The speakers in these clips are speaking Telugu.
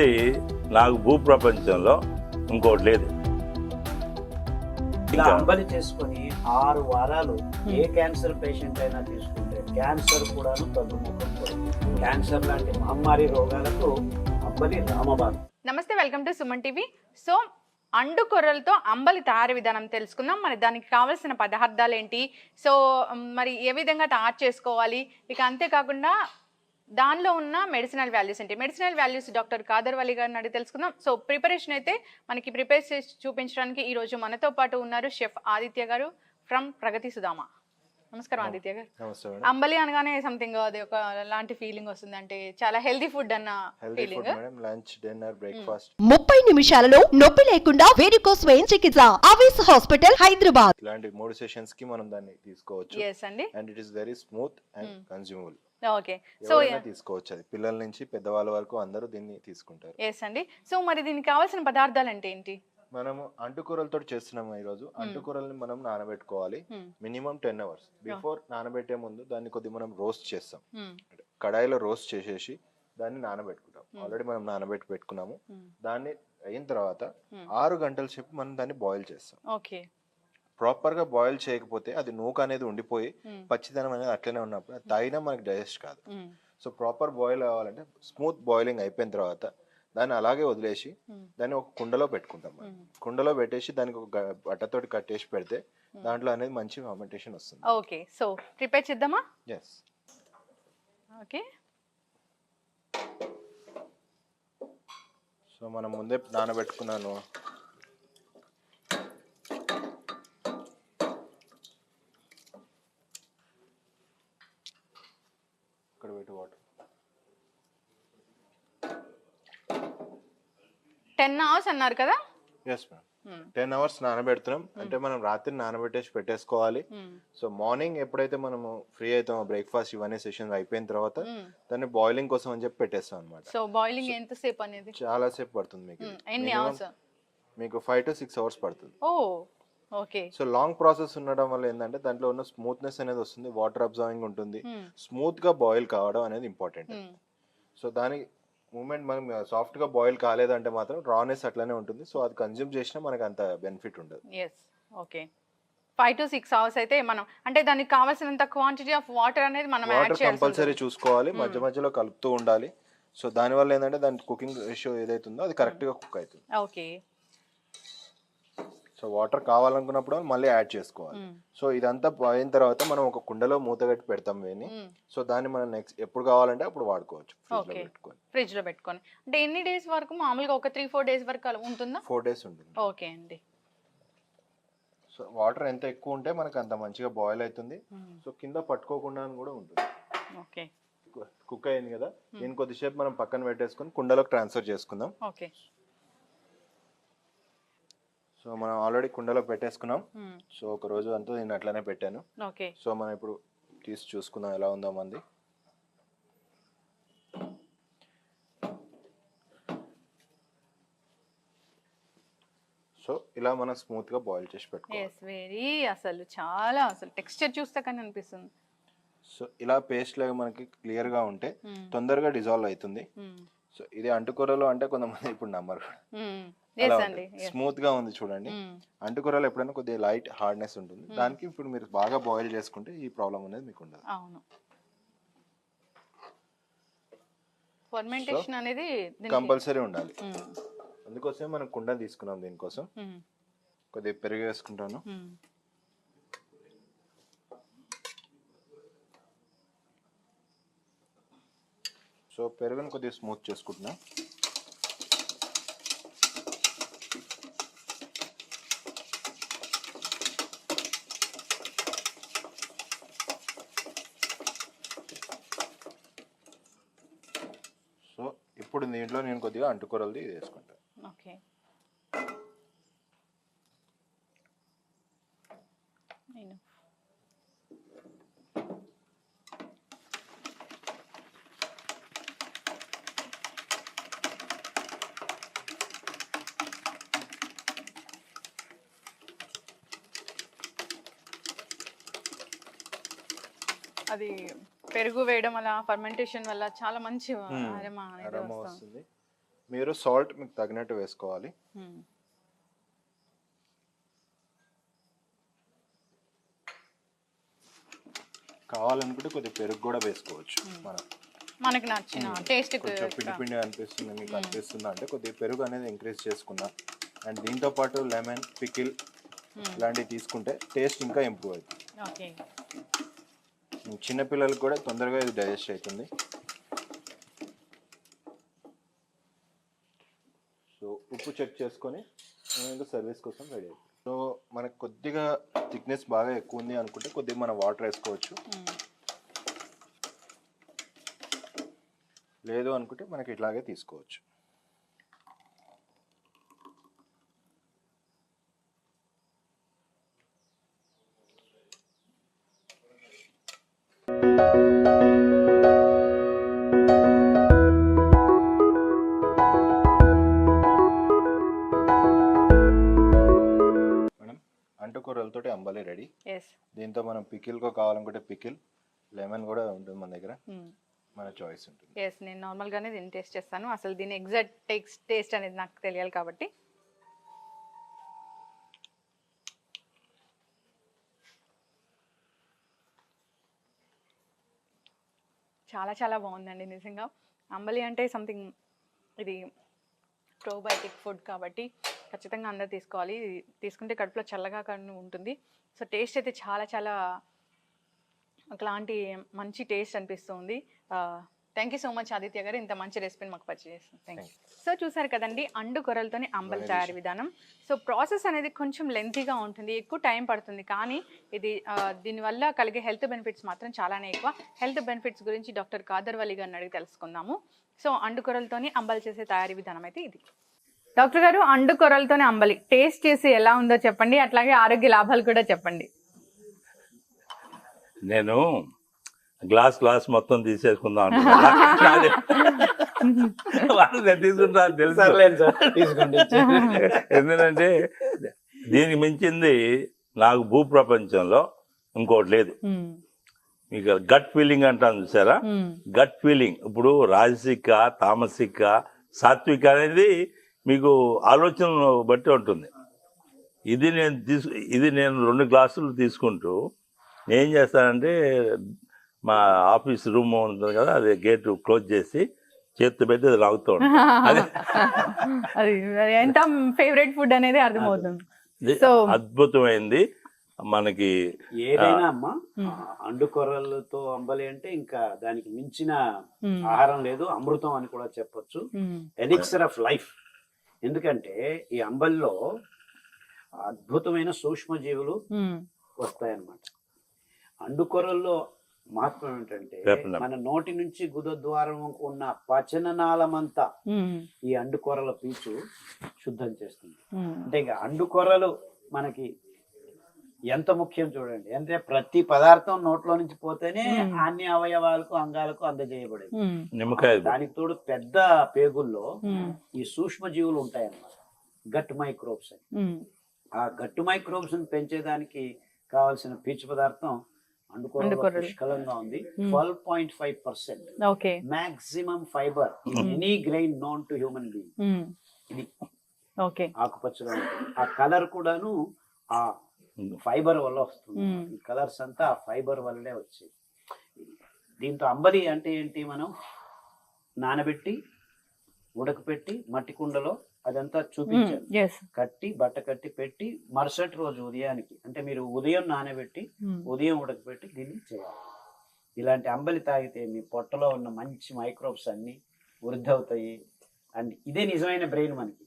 అంబలి నాకు భూప్రపంచంలో ఇంకోటి లేదు. ఇలా అంబలి చేసుకొని 6 వారాలు ఏ క్యాన్సర్ పేషెంట్ అయినా తీసుకుంటే క్యాన్సర్ కూడాను తగ్గుముఖం పడుతుంది. క్యాన్సర్ లాంటి మహమ్మారి రోగాలకు అంబలి రామబాణం. నమస్తే, welcome to Suman TV. So and కొర్రలతో అంబలి తయారీ విధానం తెలుసుకుందాం. మరి దానికి కావాల్సిన పదార్థాలు ఏంటి, సో మరి ఏ విధంగా తయారు చేసుకోవాలి, ఇక అంతేకాకుండా దానిలో ఉన్న మెడిసినల్ వాల్యూస్ ఏంటి. మెడిసినల్ వాల్యూస్ డాక్టర్ కాదర్ వలి గారిని అడిగి తెలుసుకుందాం. సో ప్రిపరేషన్ అయితే మనకి ప్రిపేర్ చేసి చూపించడానికి ఈరోజు మనతో పాటు ఉన్నారు షెఫ్ ఆదిత్య గారు ఫ్రమ్ ప్రగతి సుధామ. నమస్కారం ఆదిత్య గారు. అంబలి అనగానే సంథింగ్ అది ఒక లాంటి ఫీలింగ్ వస్తుంది, అంటే చాలా హెల్దీ ఫుడ్ అన్న ఫీలింగ్. లంచ్, డిన్నర్, బ్రేక్ఫాస్ట్ 30 నిమిషాలలో నొప్పి లేకుండా వేడికోస్ వెయిన్ చికిత్స ఆవేశ హాస్పిటల్ హైదరాబాద్. ఇలాంటి 3 సెషన్స్ కి మనం దాన్ని తీసుకోవచ్చు. yes అండి, and it is very smooth and consumable. Okay, so తీసుకోవచ్చు. అది పిల్లల నుంచి పెద్దవాళ్ళ వరకు అందరూ దీన్ని తీసుకుంటారు. yes అండి. సో మరి దీనికి కావాల్సిన పదార్థాలు అంటే ఏంటి? మనము అంటుకూరలతో చేస్తున్నాము ఈ రోజు. అంటుకూరల్ని మనం నానబెట్టుకోవాలి మినిమం 10 hours. బిఫోర్ నానబెట్టే ముందు దాన్ని కొద్దిగా మనం రోస్ట్ చేస్తాం. కడాయిలో రోస్ట్ చేసేసి దాన్ని నానబెట్టుకుంటాం. ఆల్రెడీ మనం నానబెట్టి పెట్టుకున్నాము. దాన్ని అయిన తర్వాత 6 గంటల సేపు మనం దాన్ని బాయిల్ చేస్తాం. ఓకే, ప్రాపర్ గా బాయిల్ చేయకపోతే అది నూక అనేది ఉండిపోయి పచ్చిదనం అనేది అట్లనే ఉన్నప్పుడు అది తాగినా మనకి డైజెస్ట్ కాదు. సో ప్రాపర్ బాయిల్ అవ్వాలంటే స్మూత్ బాయిలింగ్ అయిపోయిన తర్వాత దాన్ని అలాగే వదిలేసి దాన్ని ఒక కుండలో పెట్టుకుంటాం. కుండలో పెట్టేసి దానికి ఒక బట్టతోటి కట్టేసి పెడితే దాంట్లో అనేది మంచి ఫర్మెంటేషన్ వస్తుంది. ఓకే, సో ప్రిపేర్ చేద్దామా? ఎస్. ఓకే, సో మనం ముందే నానబెట్టుకున్నాను. ఇక్కడ పెట్టి వాటర్ 10 hours అన్నారు కదా? Yes ma'am. 10 hours నానబెడుతున్నాం అంటే మనం రాత్రి నానబెట్టేసి పెట్టేసుకోవాలి. సో మార్నింగ్ ఎప్పుడైతే మనము ఫ్రీ అవుతామో బ్రేక్ఫాస్ట్ ఇవన్నీ సెషన్ అయిపోయిన తర్వాత దాన్ని బాయిలింగ్ కోసం అని చెప్పి పెట్టేస్తాం అనమాట. సో బాయిలింగ్ ఎంత సేపు అనేది? చాలా సేపు పడుతుంది మీకు. ఎన్ని అవర్స్? మీకు 5 to 6 hours పడుతుంది. ఓ ఓకే. సో లాంగ్ ప్రాసెస్ ఉండడం వల్ల ఏంటంటే దాంట్లో ఉన్న స్మూత్నెస్ అనేది వస్తుంది, వాటర్ అబ్జర్వింగ్ ఉంటుంది, స్మూత్ గా బాయిల్ కావడం అనేది ఇంపార్టెంట్. సో దాని మూమెంట్ మనం సాఫ్ట్ గా బాయిల్ కాలేదంటే మాత్రం రానెస్ అట్లానే ఉంటుంది. సో అది కన్జ్యూమ్ చేసినా మనకు అంత బెనిఫిట్ ఉండదు. Yes, okay. 5 to 6 hours అయితే మనం అంటే దానికి కావాల్సినంత క్వాంటిటీ ఆఫ్ వాటర్ అనేది మనం యాడ్ చేయాలి. కంపల్సరీ చూసుకోవాలి, మధ్య మధ్యలో కలుపుతూ ఉండాలి. సో దాని వల్ల ఏంటంటే దాని కుకింగ్ రేషియో ఏదైతుందో అది కరెక్ట్ గా కుక్ అవుతుంది. ఓకే. సో వాటర్ కావాలనుకున్నప్పుడు మళ్ళీ యాడ్ చేసుకోవాలి. సో ఇదంతా అయిన తర్వాత మనం ఒక కుండలో మూత కట్టి పెడతాం వేని. సో దాన్ని మనం నెక్స్ట్ ఎప్పుడు కావాలంటే అప్పుడు వాడుకోవచ్చు. ఫ్రిడ్జ్ లో పెట్టుకొని అంటే ఎన్ని డేస్ వరకు? మామూలుగా ఒక 3-4 days వరకు ఉంటుందా? 4 days ఉంటుంది. ఓకే అండి. సో వాటర్ ఎంత ఎక్కువ ఉంటే మనకు అంత మంచిగా బాయిల్ అవుతుంది. సో కింద పట్టుకోకుండా కూడా ఉంటుంది. ఓకే, కుక్ అయింది కదా, దీన్ని కొద్దిసేపు మనం పక్కన పెట్టేసుకొని కుండలోకి ట్రాన్స్ఫర్ చేసుకుందాం. ఓకే. సో మనం ఆల్రెడీ కుండలో పెట్టేసుకున్నాం. సో ఒక రోజు అంతా నేను అట్లనే పెట్టాను. ఓకే. సో మనం ఇప్పుడు తీసి చూసుకుందాం ఎలా ఉందో మంది. సో ఇలా మనం స్మూత్ గా బాయిల్ చేసి పెట్టుకోవాలి. అసలు టెక్స్చర్ చూస్తే కానీ అనిపిస్తుంది. సో ఇలా పేస్ట్ లాగా మనకి క్లియర్ గా ఉంటే తొందరగా డిజాల్వ్ అవుతుంది. సో ఇది అంటుకూరలో అంటే కొంతమంది ఇప్పుడు నమ్మరు, స్మూత్ గా ఉంది చూడండి. అంటుకూరలో ఎప్పుడైనా కొద్దిగా లైట్ హార్డ్నెస్ ఉంటుంది. దానికి ఇప్పుడు మీరు బాగా బాయిల్ చేసుకుంటే ఈ ప్రాబ్లం అనేది మీకు ఉండదు. అవును, ఫర్మెంటేషన్ అనేది కంపల్సరీ ఉండాలి. అందుకోసమే మనం కుండ తీసుకున్నాం. దీనికోసం కొద్దిగా పెరుగు వేసుకుంటాను. సో పెరుగుని కొద్దిగా స్మూత్ చేసుకుంటున్నా. సో ఇప్పుడు దీంట్లో నేను కొద్దిగా అంటుకూరలది వేసుకుంటాను. ఓకే. అది పెరుగు వేయడం వల్ల ఫర్మెంటేషన్ వల్ల చాలా మంచి అరోమా అనేది వస్తుంది. మీరు సాల్ట్ మీకు తగినట్టు వేసుకోవాలి. కావాలనుకుంటే కొద్దిగా పెరుగు కూడా వేసుకోవచ్చు. మనకి నచ్చిన టేస్ట్ కొంచెం పిండి పిండి అనిపిస్తుంది మీకు అనిపిస్తుందా అంటే కొద్దిగా పెరుగు అనేది ఇంక్రీజ్ చేసుకుందాం. అండ్ దీంతో పాటు లెమన్ పికిల్ ఇలాంటివి తీసుకుంటే టేస్ట్ ఇంకా ఇంప్రూవ్ అవుతుంది. ఓకే, చిన్నపిల్లలకు కూడా తొందరగా ఇది డైజెస్ట్ అవుతుంది. సో ఉప్పు చెక్ చేసుకొని ఇంకా సర్వీస్ కోసం రెడీ అవుతుంది. సో మనకు కొద్దిగా థిక్నెస్ బాగా ఎక్కువ ఉంది అనుకుంటే కొద్దిగా మనం వాటర్ వేసుకోవచ్చు. లేదు అనుకుంటే మనకి ఇట్లాగే తీసుకోవచ్చు. మేడం అంటుకూరలతోటి అంబలి రెడీ. దీంతో మనం పికిల్గా కావాలనుకుంటే పికిల్, లెమన్ కూడా ఉంటుంది మన దగ్గర, మన చాయిస్ ఉంటుంది. నేను నార్మల్గానే దీన్ని టేస్ట్ చేస్తాను. అసలు దీని ఎగ్జాక్ట్ టేస్ట్ అనేది నాకు తెలియాలి కాబట్టి. చాలా చాలా బాగుందండి నిజంగా. అంబలి అంటే సంథింగ్, ఇది ప్రోబయోటిక్ ఫుడ్ కాబట్టి ఖచ్చితంగా అందరూ తీసుకోవాలి. తీసుకుంటే కడుపులో చల్లగా కానీ ఉంటుంది. సో టేస్ట్ అయితే చాలా చాలా ఒకలాంటి మంచి టేస్ట్ అనిపిస్తుంది. Thank you so much Aditya గారు, ఇంత మంచి రెసిపీని మాకు పరిచయం చేస్తాం. Thank you. సో చూసారు కదండి అండు కొర్రలతోని అంబలి తయారీ విధానం. సో ప్రాసెస్ అనేది కొంచెం లెంతీగా ఉంటుంది, ఎక్కువ టైం పడుతుంది. కానీ ఇది దీనివల్ల కలిగే హెల్త్ బెనిఫిట్స్ మాత్రం చాలానే ఎక్కువ. హెల్త్ బెనిఫిట్స్ గురించి డాక్టర్ కాదర్ వలి గారిని అడిగి తెలుసుకుందాము. సో అండు కొర్రలతోని అంబలి చేసే తయారీ విధానం అయితే ఇది. డాక్టర్ గారు, అండు కొర్రలతోని అంబలి టేస్ట్ చేసి ఎలా ఉందో చెప్పండి, అట్లాగే ఆరోగ్య లాభాలు కూడా చెప్పండి. నేను గ్లాస్ మొత్తం తీసేసుకుందాం తీసుకుంటా తెలుసు. ఎందుకంటే దీనికి మించింది నాకు భూప్రపంచంలో ఇంకోటి లేదు. మీకు గట్ ఫీలింగ్ అంటాను చూసారా, గట్ ఫీలింగ్. ఇప్పుడు రాజసిక, తామసిక, సాత్విక అనేది మీకు ఆలోచన బట్టి ఉంటుంది. ఇది నేను 2 గ్లాసులు తీసుకుంటూ నేను చేస్తానంటే మా ఆఫీస్ రూమ్ ఉంటుంది కదా, అది గేట్ క్లోజ్ చేసి చేత్తో పెట్టి అది లాగుతూ ఉంటాను. అది ఎంత ఫేవరెట్ ఫుడ్ అనేది అర్థమవుతుంది. అద్భుతమైంది మనకి. ఏదైనా అమ్మా అండు కొర్రలతో అంబలి అంటే ఇంకా దానికి మించిన ఆహారం లేదు, అమృతం అని కూడా చెప్పొచ్చు. Elixir of life. ఎందుకంటే ఈ అంబలిలో అద్భుతమైన సూక్ష్మజీవులు వస్తాయన్నమాట. అండు కొర్రల్లో మహత్వం ఏంటంటే మన నోటి నుంచి గుద ద్వారం ఉన్న పచననాళమంతా ఈ అండు కొర్రల పీచు శుద్ధం చేస్తుంది. అంటే ఇంకా అండు కొర్రలు మనకి ఎంత ముఖ్యం చూడండి. అంటే ప్రతి పదార్థం నోట్లో నుంచి పోతేనే అన్ని అవయవాలకు అంగాలకు అందజేయబడేది. దానికి తోడు పెద్ద పేగుల్లో ఈ సూక్ష్మ జీవులు ఉంటాయన్నమాట, గట్ మైక్రోబ్స్ అని. ఆ గట్టు మైక్రోబ్స్ ని పెంచేదానికి కావాల్సిన పీచు పదార్థం అండుకొర్రలో పుష్కలంగా ఉంది. 12.5% maximum fibre in any grain known to human being. ఇది ఆకుపచ్చగా ఉంటుంది. ఆ కలర్ కూడాను ఆ ఫైబర్ వల్ల వస్తుంది. ఈ కలర్స్ అంతా ఆ ఫైబర్ వల్లే వచ్చేది. దీంతో అంబలి అంటే ఏంటి, మనం నానబెట్టి ఉడకపెట్టి మట్టి కుండలో అదంతా చూపించారు, కట్టి బట్ట కట్టి పెట్టి మరుసటి రోజు ఉదయానికి, అంటే మీరు ఉదయం నానబెట్టి ఉదయం ఉడకపెట్టి దీన్ని చేయాలి. ఇలాంటి అంబలి తాగితే మీ పొట్టలో ఉన్న మంచి మైక్రోబ్స్ అన్ని వృద్ధి అవుతాయి. అండ్ ఇదే నిజమైన బ్రెయిన్. మనకి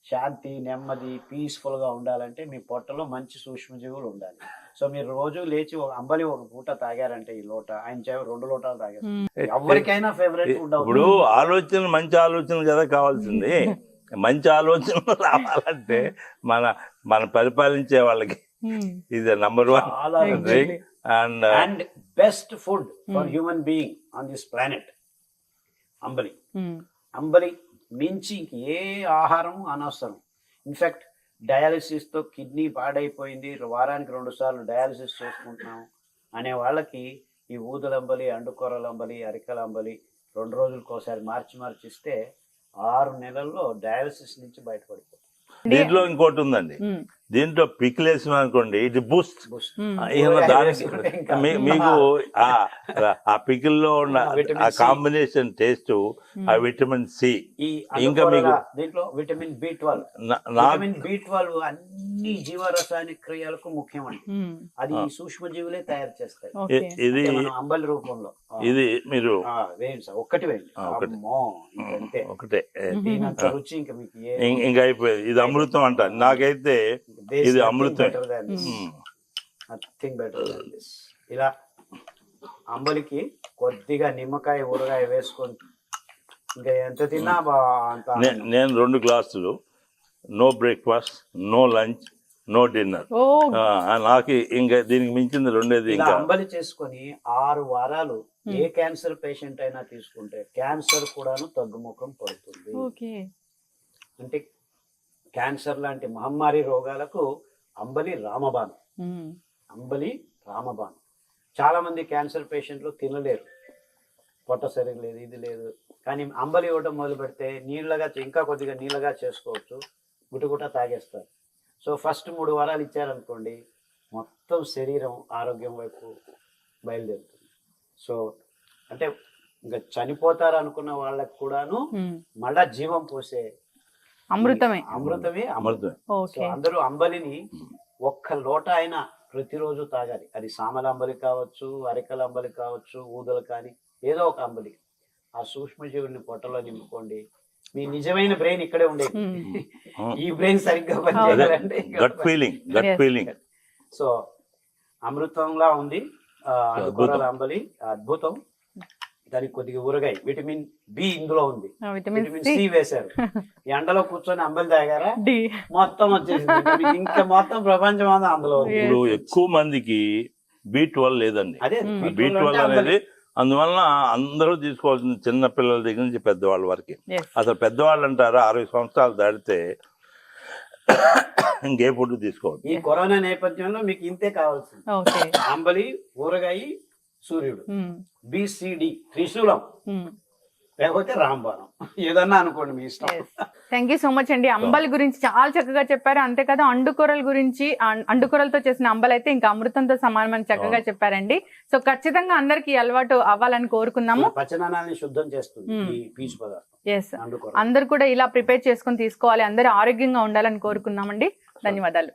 శాంతి, నెమ్మది, పీస్ఫుల్ గా ఉండాలంటే మీ పొట్టలో మంచి సూక్ష్మజీవులు ఉండాలి. సో మీరు రోజు లేచి అంబలి ఒక పూట తాగారంటే, ఈ లోట ఆయన 2 లోటాలు తాగారు, ఎవరికైనా ఫేవరెట్ ఫుడ్. ఇప్పుడు ఆలోచన, మంచి ఆలోచన కదా కావాల్సింది. మంచి ఆలోచనలు రావాలంటే మన పరిపాలించే వాళ్ళకి ఇది number 1 drink and best food for human being on this planet అంబలి. అంబలి మించి ఏ ఆహారం అనవసరం. ఇన్ఫాక్ట్ డయాలిసిస్ తో కిడ్నీ పాడైపోయింది, వారానికి 2 సార్లు డయాలిసిస్ చేసుకుంటున్నాం అనే వాళ్ళకి ఈ ఊదలంబలి, అండుకొర్రల అంబలి, అరికల అంబలి 2 రోజులకోసారి మార్చి ఇస్తే 6 నెలల్లో డయాలసిస్ నుంచి బయటపడిపోతుంది. దీంట్లో ఇంకోటి ఉందండి, దీంట్లో పికిల్ వేసిన అనుకోండి ఇది బూస్ట్. దానికి మీకు ఆ పికిల్ లో ఉన్న ఆ కాంబినేషన్ టేస్ట్, ఆ విటమిన్ సి, ఇంకా మీకు దీంట్లో విటమిన్ B12. విటమిన్ B12 అన్ని జీవరసాయనిక క్రియలకు ముఖ్యమండి. అది ఈ సూక్ష్మజీవులే తయారు చేస్తాయి. ఇది మనం అంబలి రూపంలో ఇది మీరు వేయండి సార్, ఒక్కటి వేయండి. అమ్మో, ఇదంతే ఒకటే దీనంత రుచి ఇంకా మీకు ఇంకా అయిపోయేది. ఇది అమృతం అంట నాకైతే, ఇది అమృతం. Nothing better than this. ఇలా అంబలికి కొద్దిగా నిమ్మకాయ ఊరగాయ వేసుకొని ఇంకా ఎంత తిన్నా అంత. నేను 2 గ్లాసులు, no breakfast, no lunch, no dinner. నాకు ఇంకా దీనికి మించింది రెండేది. ఇంకా అంబలి చేసుకొని 6 వారాలు ఏ క్యాన్సర్ పేషెంట్ అయినా తీసుకుంటే క్యాన్సర్ కూడాను తగ్గుముఖం పడుతుంది. అంటే క్యాన్సర్ లాంటి మహమ్మారి రోగాలకు అంబలి రామబాణం. అంబలి రామబాణం. చాలా మంది క్యాన్సర్ పేషెంట్లు తినలేరు, పొట్ట సరిగ్గా లేదు, ఇది లేదు. కానీ అంబలి ఇవ్వడం మొదలు పెడితే నీళ్ళగా, ఇంకా కొద్దిగా నీళ్ళగా చేసుకోవచ్చు, గుటగుట తాగేస్తారు. సో ఫస్ట్ 3 వారాలు ఇచ్చారనుకోండి, మొత్తం శరీరం ఆరోగ్యం వైపు బయలుదేరుతుంది. సో అంటే ఇంకా చనిపోతారు అనుకున్న వాళ్ళకు కూడాను మళ్ళా జీవం పోసే అమృతమే. అమృతం. సో అందరూ అంబలిని 1 లోట అయినా ప్రతిరోజు తాగాలి. అది సామల అంబలి కావచ్చు, అరికల అంబలి కావచ్చు, ఊదలు కానీ ఏదో ఒక అంబలి. ఆ సూక్ష్మజీవుల్ని పొట్టలో నింపుకోండి. మీ నిజమైన బ్రెయిన్ ఇక్కడే ఉండేది. ఈ బ్రెయిన్ సరిగ్గా పనిచేయాలంటే గట్ ఫీలింగ్. సో అమృతంలా ఉంది అండుకొరల అంబలి, అద్భుతం. దానికి కొద్దిగా ఊరగాయ, విటమిన్ బి ఇందులో ఉంది, విటమిన్ సి వేశారు. ఎండలో కూర్చొని అంబలి తాగారా, మొత్తం వచ్చేసింది. ఇంకా మొత్తం ప్రపంచం అంతా అందులో. ఇప్పుడు ఎక్కువ మందికి B12 లేదండి. అదే B12 అనేది అందువలన అందరూ తీసుకోవాల్సింది, చిన్న పిల్లల దగ్గర నుంచి పెద్దవాళ్ళ వరకు. అసలు పెద్దవాళ్ళు అంటారా 60 సంవత్సరాలు దాటితే ఇంకే ఫుడ్ తీసుకోవాలి. ఈ కరోనా నేపథ్యంలో మీకు ఇంతే కావాల్సింది, అంబలి, ఊరగాయ, సూర్యుడు, BCD, త్రిశూలం, లేకపోతే రాంబాణం, ఏదన్నా అనుకోండి మీ ఇష్టం. థ్యాంక్ యూ సో మచ్ అండి. అంబలి గురించి చాలా చక్కగా చెప్పారు. అంతేకాదు అండుకొరల గురించి, అండుకొరలతో చేసిన అంబలి అయితే ఇంకా అమృతంతో సమానమని చక్కగా చెప్పారండి. సో ఖచ్చితంగా అందరికి అలవాటు అవ్వాలని కోరుకున్నాము. పచనాన్ని శుద్ధం చేస్తుంది ఈ పీచు పదార్థం. ఎస్, అందరు కూడా ఇలా ప్రిపేర్ చేసుకొని తీసుకోవాలి. అందరూ ఆరోగ్యంగా ఉండాలని కోరుకున్నామండి. ధన్యవాదాలు.